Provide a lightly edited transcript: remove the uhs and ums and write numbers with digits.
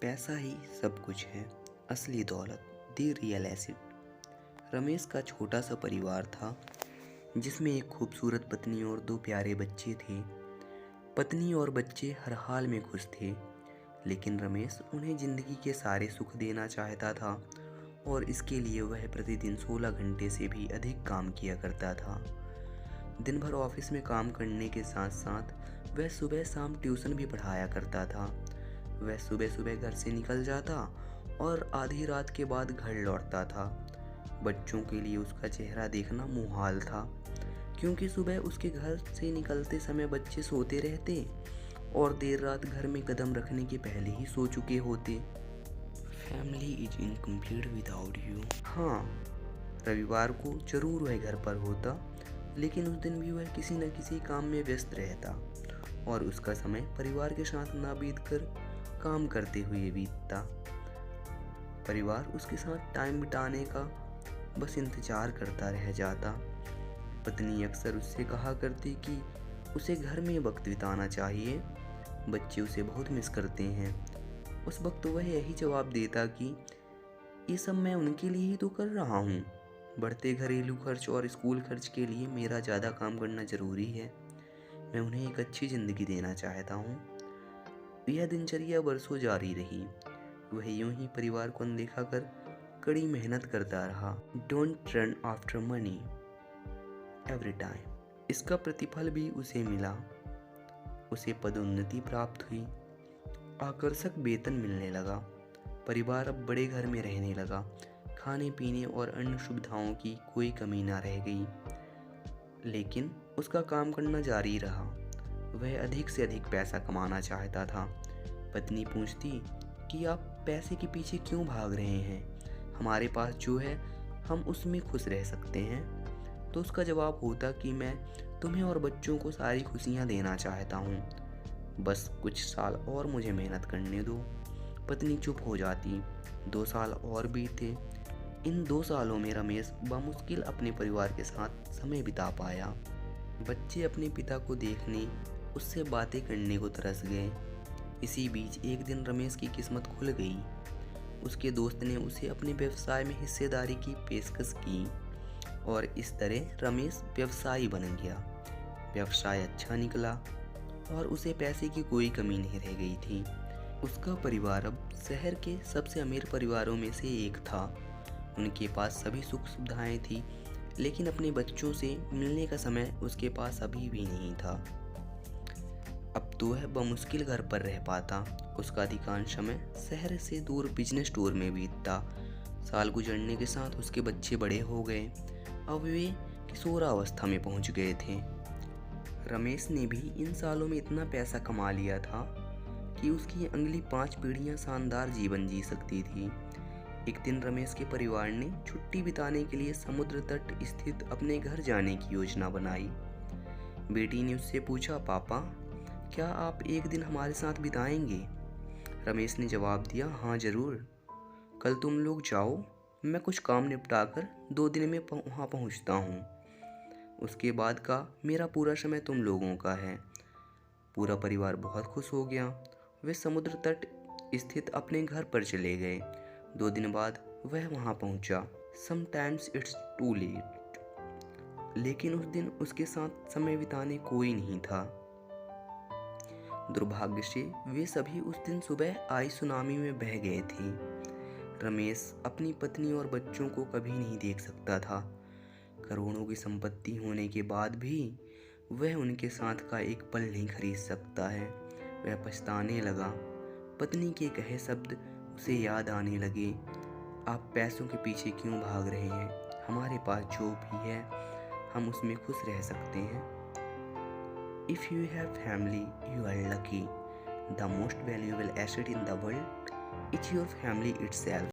पैसा ही सब कुछ है, असली दौलत, द रियल एसिड। रमेश का छोटा सा परिवार था जिसमें एक खूबसूरत पत्नी और 2 प्यारे बच्चे थे। पत्नी और बच्चे हर हाल में खुश थे, लेकिन रमेश उन्हें ज़िंदगी के सारे सुख देना चाहता था और इसके लिए वह प्रतिदिन 16 घंटे से भी अधिक काम किया करता था। दिन भर ऑफिस में काम करने के साथ साथ वह सुबह शाम ट्यूशन भी पढ़ाया करता था। वह सुबह सुबह घर से निकल जाता और आधी रात के बाद घर लौटता था। बच्चों के लिए उसका चेहरा देखना मुहाल था, क्योंकि सुबह उसके घर से निकलते समय बच्चे सोते रहते और देर रात घर में कदम रखने के पहले ही सो चुके होते। Family is incomplete without you. हाँ, रविवार को जरूर वह घर पर होता, लेकिन उस दिन भी वह किसी न किसी काम में व्यस्त रहता और उसका समय परिवार के साथ ना बीतकर काम करते हुए बीतता। परिवार उसके साथ टाइम बिताने का बस इंतजार करता रह जाता। पत्नी अक्सर उससे कहा करती कि उसे घर में वक्त बिताना चाहिए, बच्चे उसे बहुत मिस करते हैं। उस वक्त वह यही जवाब देता कि ये सब मैं उनके लिए ही तो कर रहा हूँ। बढ़ते घरेलू खर्च और स्कूल खर्च के लिए मेरा ज़्यादा काम करना ज़रूरी है। मैं उन्हें एक अच्छी ज़िंदगी देना चाहता हूँ। यह दिनचर्या वर्षों जारी रही। वह यूं ही परिवार को अनदेखा कर कड़ी मेहनत करता रहा। Don't run after money every time. इसका प्रतिफल भी उसे मिला। उसे पदोन्नति प्राप्त हुई, आकर्षक वेतन मिलने लगा। परिवार अब बड़े घर में रहने लगा। खाने पीने और अन्य सुविधाओं की कोई कमी ना रह गई। लेकिन उसका काम करना जारी रहा। वह अधिक से अधिक पैसा कमाना चाहता था। पत्नी पूछती कि आप पैसे के पीछे क्यों भाग रहे हैं? हमारे पास जो है हम उसमें खुश रह सकते हैं। तो उसका जवाब होता कि मैं तुम्हें और बच्चों को सारी खुशियाँ देना चाहता हूँ, बस कुछ साल और मुझे मेहनत करने दो। पत्नी चुप हो जाती। 2 साल और बीते। इन 2 सालों में रमेश बामुश्किल अपने परिवार के साथ समय बिता पाया। बच्चे अपने पिता को देखने, उससे बातें करने को तरस गए। इसी बीच एक दिन रमेश की किस्मत खुल गई। उसके दोस्त ने उसे अपने व्यवसाय में हिस्सेदारी की पेशकश की और इस तरह रमेश व्यवसायी बन गया। व्यवसाय अच्छा निकला और उसे पैसे की कोई कमी नहीं रह गई थी। उसका परिवार अब शहर के सबसे अमीर परिवारों में से एक था। उनके पास सभी सुख सुविधाएं थी, लेकिन अपने बच्चों से मिलने का समय उसके पास अभी भी नहीं था। अब तो वह बमुश्किल घर पर रह पाता। उसका अधिकांश समय शहर से दूर बिजनेस टूर में बीतता। साल गुजरने के साथ उसके बच्चे बड़े हो गए। अब वे किशोरावस्था में पहुंच गए थे। रमेश ने भी इन सालों में इतना पैसा कमा लिया था कि उसकी अगली 5 पीढ़ियां शानदार जीवन जी सकती थी। एक दिन रमेश के परिवार ने छुट्टी बिताने के लिए समुद्र तट स्थित अपने घर जाने की योजना बनाई। बेटी ने उससे पूछा, पापा क्या आप एक दिन हमारे साथ बिताएंगे? रमेश ने जवाब दिया, हाँ जरूर, कल तुम लोग जाओ, मैं कुछ काम निपटा कर 2 दिन में वहाँ पहुँचता हूँ। उसके बाद का मेरा पूरा समय तुम लोगों का है। पूरा परिवार बहुत खुश हो गया। वे समुद्र तट स्थित अपने घर पर चले गए। 2 दिन बाद वह वहाँ पहुँचा। Sometimes it's too late. लेकिन उस दिन उसके साथ समय बिताने कोई नहीं था। दुर्भाग्य से वे सभी उस दिन सुबह आई सुनामी में बह गए थे। रमेश अपनी पत्नी और बच्चों को कभी नहीं देख सकता था। करोड़ों की संपत्ति होने के बाद भी वह उनके साथ का एक पल नहीं खरीद सकता है। वह पछताने लगा। पत्नी के कहे शब्द उसे याद आने लगे। आप पैसों के पीछे क्यों भाग रहे हैं? हमारे पास जो भी है हम उसमें खुश रह सकते हैं। If you have family, you are lucky. The most valuable asset in the world is your family itself.